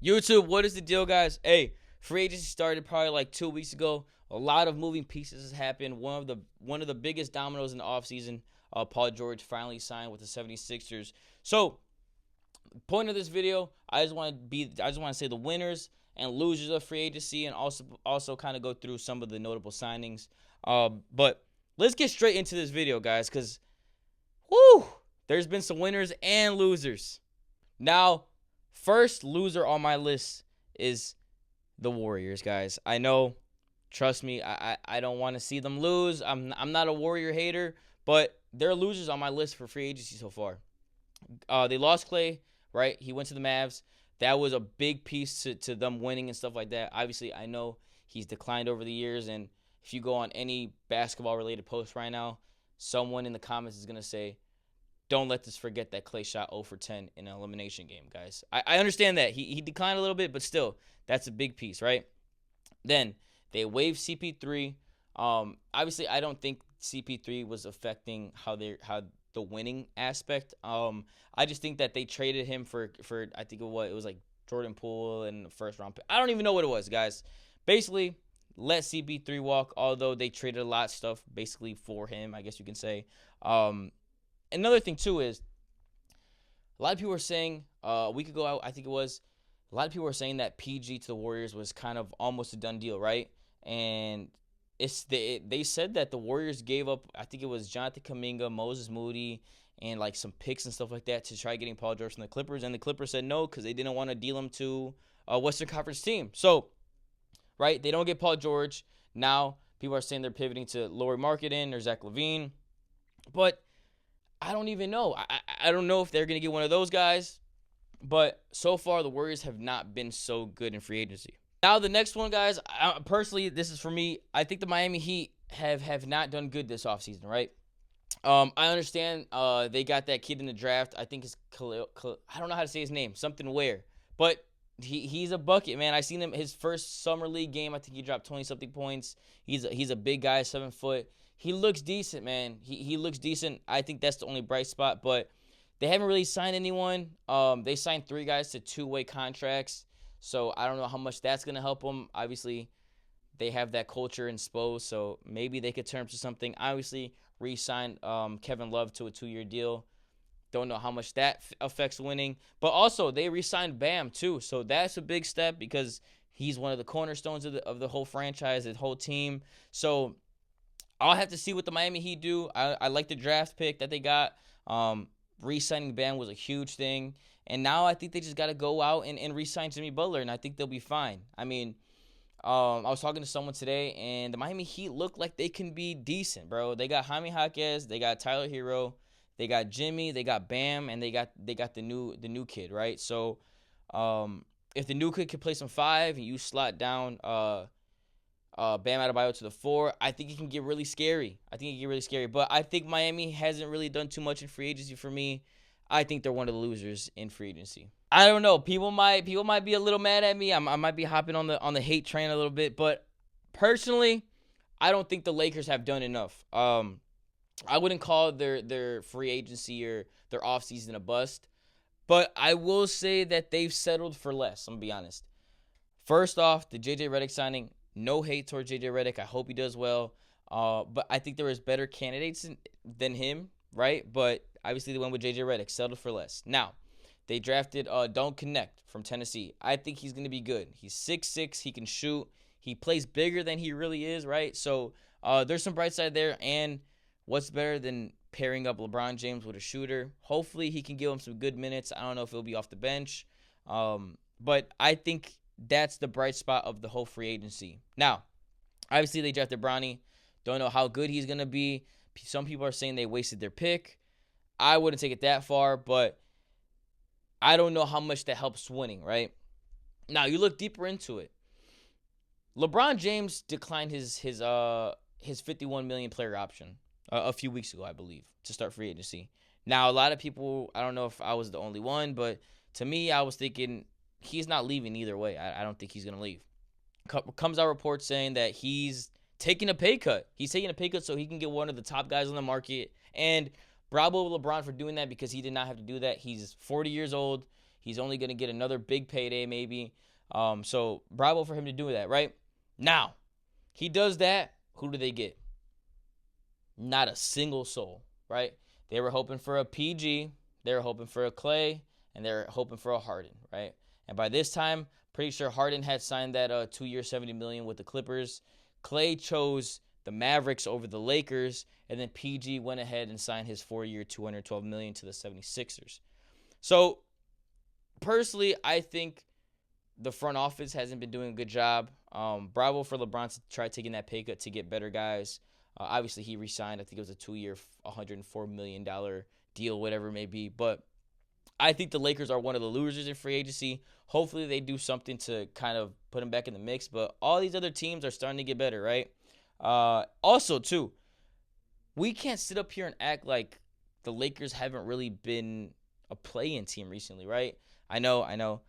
YouTube, what is the deal, guys? Hey, free agency started probably like 2 weeks ago. A lot of moving pieces has happened. One of the biggest dominoes in the offseason, Paul George finally signed with the 76ers. So, point of this video, I just want to say the winners and losers of free agency, and also kind of go through some of the notable signings. But let's get straight into this video, guys, because there's been some winners and losers. Now, first loser on my list is the Warriors, guys. I know, trust me, I don't want to see them lose. I'm not a Warrior hater, but they're losers on my list for free agency so far. They lost Clay, right? He went to the Mavs. That was a big piece to them winning and stuff like that. Obviously, I know he's declined over the years, and if you go on any basketball-related post right now, someone in the comments is going to say, don't let us forget that Clay shot 0 for 10 in an elimination game, guys. I understand that. He declined a little bit, but still, that's a big piece, right? Then they waived CP3. Obviously, I don't think CP3 was affecting how the winning aspect. I just think that they traded him for I think it was like Jordan Poole and the first round pick. I don't even know what it was, guys. Basically, let CP3 walk, although they traded a lot of stuff basically for him, I guess you can say. Another thing, too, is a lot of people were saying a week ago, I think it was, a lot of people were saying that PG to the Warriors was kind of almost a done deal, right? And they said that the Warriors gave up, I think it was Jonathan Kuminga, Moses Moody, and like some picks and stuff like that to try getting Paul George from the Clippers. And the Clippers said no because they didn't want to deal him to a Western Conference team. So, right, they don't get Paul George. Now, people are saying they're pivoting to Lauri Markkanen or Zach LaVine. But I don't even know. I don't know if they're going to get one of those guys. But so far, the Warriors have not been so good in free agency. Now, the next one, guys, personally, this is for me. I think the Miami Heat have not done good this offseason, right? I understand they got that kid in the draft. I think it's Khalil. I don't know how to say his name. Something Ware. But he's a bucket, man. I seen him his first summer league game. I think he dropped 20-something points. He's a big guy, 7 foot. He looks decent, man. He looks decent. I think that's the only bright spot. But they haven't really signed anyone. They signed 3 guys to 2-way contracts. So I don't know how much that's going to help them. Obviously, they have that culture in Spo, so maybe they could turn to something. Obviously, re-signed Kevin Love to a 2-year deal. Don't know how much that affects winning. But also, they re-signed Bam, too. So that's a big step because he's one of the cornerstones of the whole franchise, the whole team. So I'll have to see what the Miami Heat do. I like the draft pick that they got. Re-signing Bam was a huge thing. And now I think they just got to go out and re-sign Jimmy Butler, and I think they'll be fine. I mean, I was talking to someone today, and the Miami Heat look like they can be decent, bro. They got Jaime Jaquez, they got Tyler Hero, they got Jimmy, they got Bam, and they got the new kid, right? So, if the new kid can play some 5 and you slot down Bam Adebayo to the 4, I think it can get really scary. But I think Miami hasn't really done too much in free agency for me. I think they're one of the losers in free agency. I don't know. People might be a little mad at me. I might be hopping on the hate train a little bit, but personally, I don't think the Lakers have done enough. I wouldn't call their free agency or their offseason a bust, but I will say that they've settled for less. I'm gonna be honest. First off, the JJ Redick signing. No hate towards JJ Redick. I hope he does well. But I think there is better candidates than him, right? But obviously they went with JJ Redick, settled for less. Now, they drafted Don't Connect from Tennessee. I think he's going to be good. He's 6'6", he can shoot. He plays bigger than he really is, right? So there's some bright side there. And what's better than pairing up LeBron James with a shooter? Hopefully he can give him some good minutes. I don't know if he'll be off the bench. But I think that's the bright spot of the whole free agency. Now, obviously they drafted Bronny. Don't know how good he's going to be. Some people are saying they wasted their pick. I wouldn't take it that far, but I don't know how much that helps winning, right? Now, you look deeper into it. LeBron James declined his $51 million player option a few weeks ago, I believe, to start free agency. Now, a lot of people, I don't know if I was the only one, but to me, I was thinking he's not leaving either way. I don't think he's going to leave. Comes out reports saying that he's taking a pay cut. He's taking a pay cut so he can get one of the top guys on the market. And bravo LeBron for doing that because he did not have to do that. He's 40 years old. He's only going to get another big payday maybe. So bravo for him to do that, right? Now, he does that. Who do they get? Not a single soul, right? They were hoping for a PG, they were hoping for a Clay, and they were hoping for a Harden, right? And by this time, pretty sure Harden had signed that 2-year, $70 million with the Clippers. Clay chose the Mavericks over the Lakers, and then PG went ahead and signed his 4-year, $212 million to the 76ers. So, personally, I think the front office hasn't been doing a good job. Bravo for LeBron to try taking that pay cut to get better guys. Obviously, he re-signed. I think it was a 2-year, $104 million deal, whatever it may be. But I think the Lakers are one of the losers in free agency. Hopefully, they do something to kind of put them back in the mix. But all these other teams are starting to get better, right? Also, too, we can't sit up here and act like the Lakers haven't really been a play-in team recently, right? I know.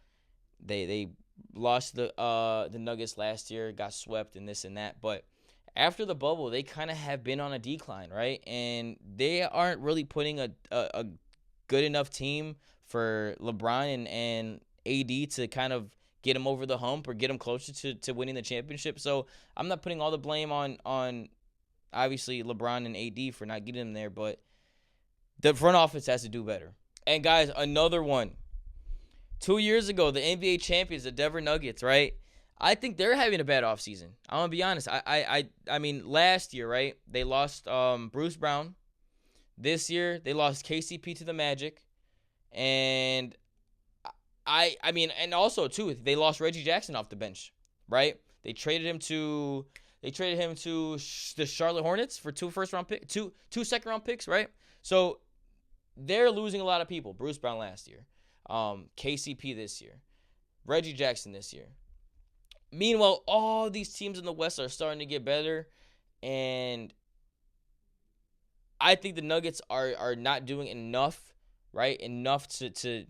They lost the Nuggets last year, got swept and this and that, but after the bubble, they kind of have been on a decline, right? And they aren't really putting a good enough team for LeBron and AD to kind of get them over the hump or get them closer to winning the championship. So I'm not putting all the blame on obviously LeBron and AD for not getting them there, but the front office has to do better. And guys, another one. 2 years ago, the NBA champions, the Denver Nuggets, right? I think they're having a bad offseason. I'm going to be honest. I mean, last year, right, they lost Bruce Brown. This year, they lost KCP to the Magic. And I mean, and also, too, they lost Reggie Jackson off the bench, right? They traded him to the Charlotte Hornets for two second-round picks, right? So they're losing a lot of people. Bruce Brown last year. KCP this year, Reggie Jackson this year. Meanwhile, all these teams in the West are starting to get better, and I think the Nuggets are not doing enough, right? Enough to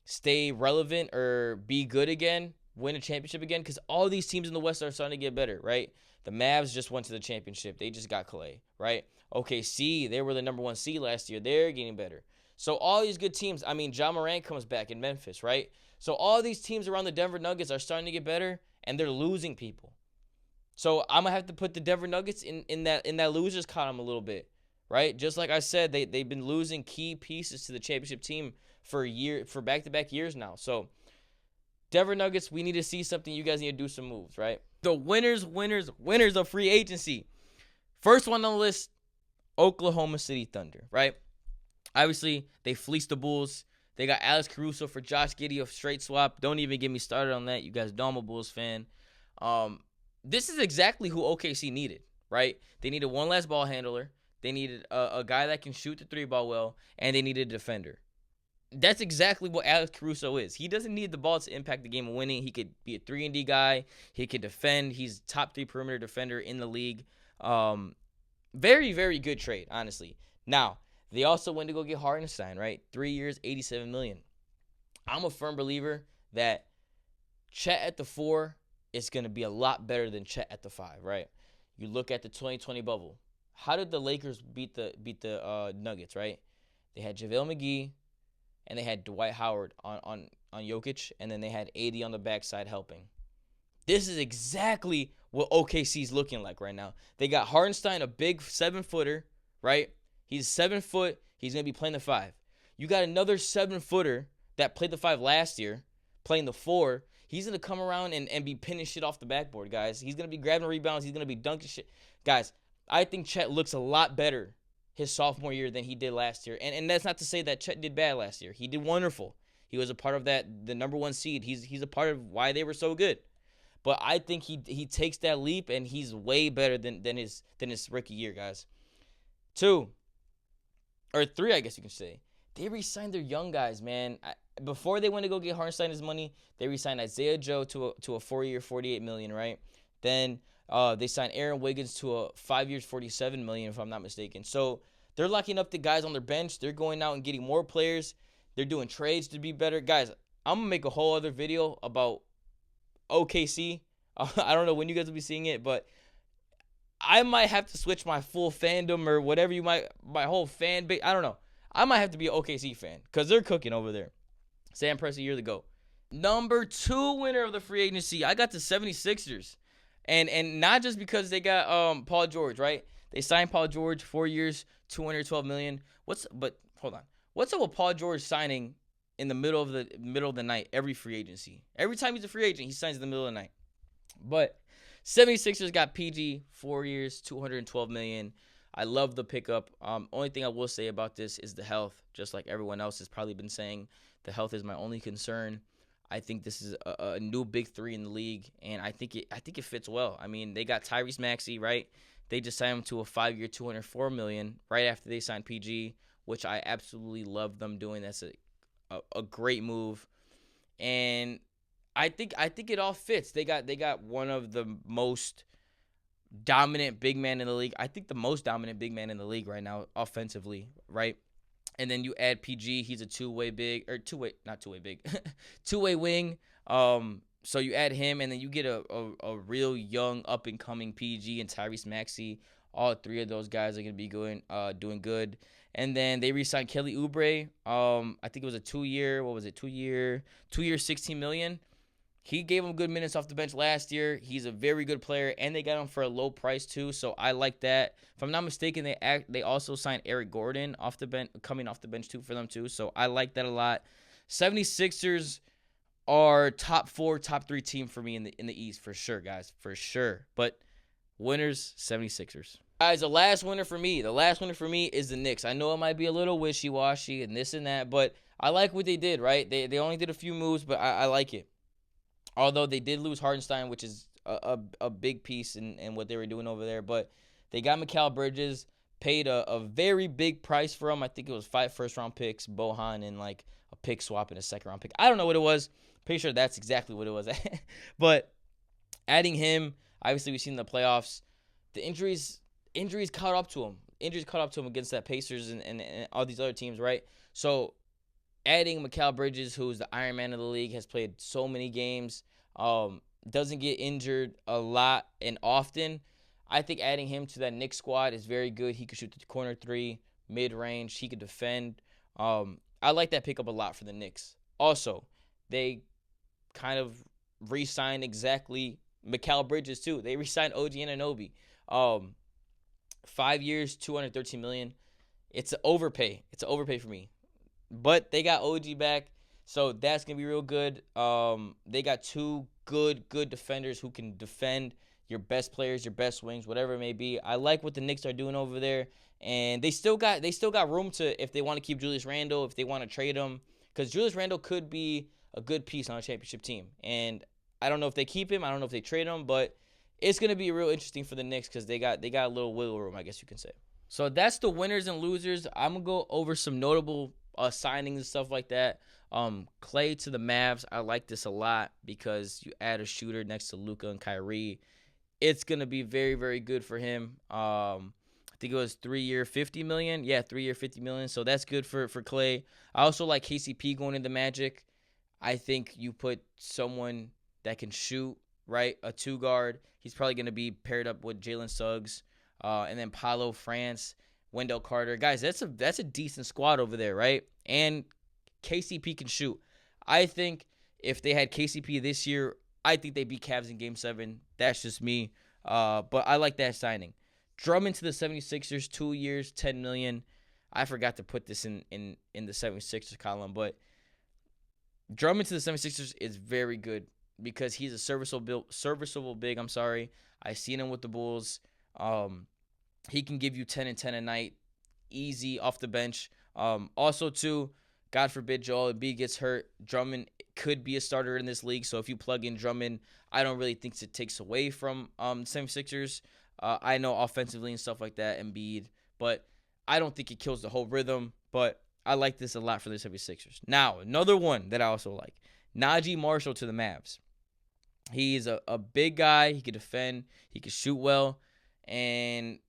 stay relevant or be good again, win a championship again, because all these teams in the West are starting to get better, right? The Mavs just went to the championship. They just got Clay, right? OKC, they were the number 1 seed last year. They're getting better. So all these good teams, I mean, Ja Morant comes back in Memphis, right? So all these teams around the Denver Nuggets are starting to get better, and they're losing people. So I'm going to have to put the Denver Nuggets in that losers column a little bit, right? Just like I said, they've been losing key pieces to the championship team for back-to-back years now. So Denver Nuggets, we need to see something. You guys need to do some moves, right? The winners of free agency. First one on the list, Oklahoma City Thunder, right? Obviously, they fleeced the Bulls. They got Alex Caruso for Josh Giddey of straight swap. Don't even get me started on that. You guys know I'm a Bulls fan. This is exactly who OKC needed, right? They needed one last ball handler. They needed a guy that can shoot the 3-ball well, and they needed a defender. That's exactly what Alex Caruso is. He doesn't need the ball to impact the game of winning. He could be a 3-and-D guy. He could defend. He's top 3 perimeter defender in the league. Very, very good trade, honestly. Now, they also went to go get Hardenstein, right? 3 years, $87 million. I'm a firm believer that Chet at the 4 is going to be a lot better than Chet at the 5, right? You look at the 2020 bubble. How did the Lakers beat the Nuggets, right? They had JaVale McGee, and they had Dwight Howard on Jokic, and then they had AD on the backside helping. This is exactly what OKC's looking like right now. They got Hardenstein, a big 7-footer, right? He's 7 foot. He's going to be playing the 5. You got another 7-footer that played the 5 last year, playing the 4. He's going to come around and be pinning shit off the backboard, guys. He's going to be grabbing rebounds. He's going to be dunking shit. Guys, I think Chet looks a lot better his sophomore year than he did last year. And that's not to say that Chet did bad last year. He did wonderful. He was a part of the number 1 seed. He's a part of why they were so good. But I think he takes that leap, and he's way better than his rookie year, guys. 2. Or 3, I guess you can say. They re-signed their young guys, man. Before they went to go get Hardenstein his money, they re-signed Isaiah Joe to a 4-year, $48 million, right? Then they signed Aaron Wiggins to a 5 years, $47 million, if I'm not mistaken. So they're locking up the guys on their bench. They're going out and getting more players. They're doing trades to be better. Guys, I'm going to make a whole other video about OKC. I don't know when you guys will be seeing it, but I might have to switch my full fandom or whatever my whole fan base. I don't know. I might have to be an OKC fan because they're cooking over there. Sam Presti years ago. Number 2 winner of the free agency, I got the 76ers. And not just because they got Paul George, right? They signed Paul George 4 years, $212 million. But hold on. What's up with Paul George signing in the middle of the night every free agency? Every time he's a free agent, he signs in the middle of the night. But 76ers got PG 4 years, $212 million. I love the pickup. Only thing I will say about this is the health. Just like everyone else has probably been saying, the health is my only concern. I think this is a new big three in the league, and I think it fits well. I mean, they got Tyrese Maxey, right? They just signed him to a 5-year, $204 million right after they signed PG, which I absolutely love them doing. That's a great move, and I think it all fits. They got one of the most dominant big men in the league. I think the most dominant big man in the league right now offensively, right? And then you add PG. He's a two-way wing. So you add him, and then you get a real young up-and-coming PG and Tyrese Maxey. All three of those guys are going to be doing good. And then they re-signed Kelly Oubre. I think it was a 2-year. What was it? 2-year, $16 million. He gave him good minutes off the bench last year. He's a very good player, and they got him for a low price too. So I like that. If I'm not mistaken, they also signed Eric Gordon coming off the bench too for them too. So I like that a lot. 76ers are top 4, top 3 team for me in the East for sure, guys, for sure. But winners, 76ers. Guys, the last winner for me is the Knicks. I know it might be a little wishy-washy and this and that, but I like what they did, right? They only did a few moves, but I like it. Although they did lose Hartenstein, which is a big piece in what they were doing over there. But they got Mikal Bridges, paid a very big price for him. I think it was 5 first-round picks, Bohan, and like a pick swap and a second-round pick. I don't know what it was. Pretty sure that's exactly what it was. But adding him, obviously we've seen in the playoffs, the injuries caught up to him. Injuries caught up to him against that Pacers and all these other teams, right? So adding Mikal Bridges, who's the Iron Man of the league, has played so many games, doesn't get injured a lot and often. I think adding him to that Knicks squad is very good. He could shoot the corner 3, mid-range. He could defend. I like that pickup a lot for the Knicks. Also, they kind of re-signed exactly Mikal Bridges too. They re-signed OG Anunoby. 5 years, $213 million. It's an overpay. It's an overpay for me. But they got OG back, so that's going to be real good. They got 2 good defenders who can defend your best players, your best wings, whatever it may be. I like what the Knicks are doing over there, and they still got room to, if they want to keep Julius Randle, if they want to trade him, because Julius Randle could be a good piece on a championship team. And I don't know if they keep him, I don't know if they trade him, but it's going to be real interesting for the Knicks because they got a little wiggle room, I guess you can say. So that's the winners and losers. I'm going to go over some notable signings and stuff like that. Clay to the Mavs. I like this a lot because you add a shooter next to Luka and Kyrie. It's going to be very, very good for him. I think it was 3-year, $50 million. Yeah, 3-year, $50 million. So that's good for Clay. I also like KCP going into Magic. I think you put someone that can shoot, right? A 2-guard. He's probably going to be paired up with Jalen Suggs. And then Paolo, France, Wendell Carter. Guys, that's a decent squad over there, right? And KCP can shoot. I think if they had KCP this year, I think they beat Cavs in Game 7. That's just me. But I like that signing. Drummond to the 76ers, 2 years, $10 million. I forgot to put this in the 76ers column, but Drummond to the 76ers is very good because he's a serviceable big. I've seen him with the Bulls. He can give you 10 and 10 a night, easy off the bench. Also, too, God forbid Joel Embiid gets hurt, Drummond could be a starter in this league. So if you plug in Drummond, I don't really think it takes away from 76ers. I know offensively and stuff like that, Embiid, but I don't think it kills the whole rhythm. But I like this a lot for the 76ers. Now, another one that I also like, Najee Marshall to the Mavs. He's a big guy. He can defend. He can shoot well. And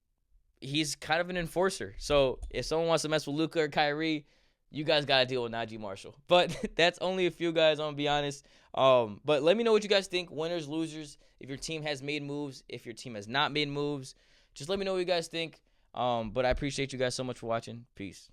he's kind of an enforcer. So if someone wants to mess with Luka or Kyrie, you guys got to deal with Najee Marshall. But that's only a few guys, I'm going to be honest. But let me know what you guys think. Winners, losers. If your team has made moves. If your team has not made moves. Just let me know what you guys think. But I appreciate you guys so much for watching. Peace.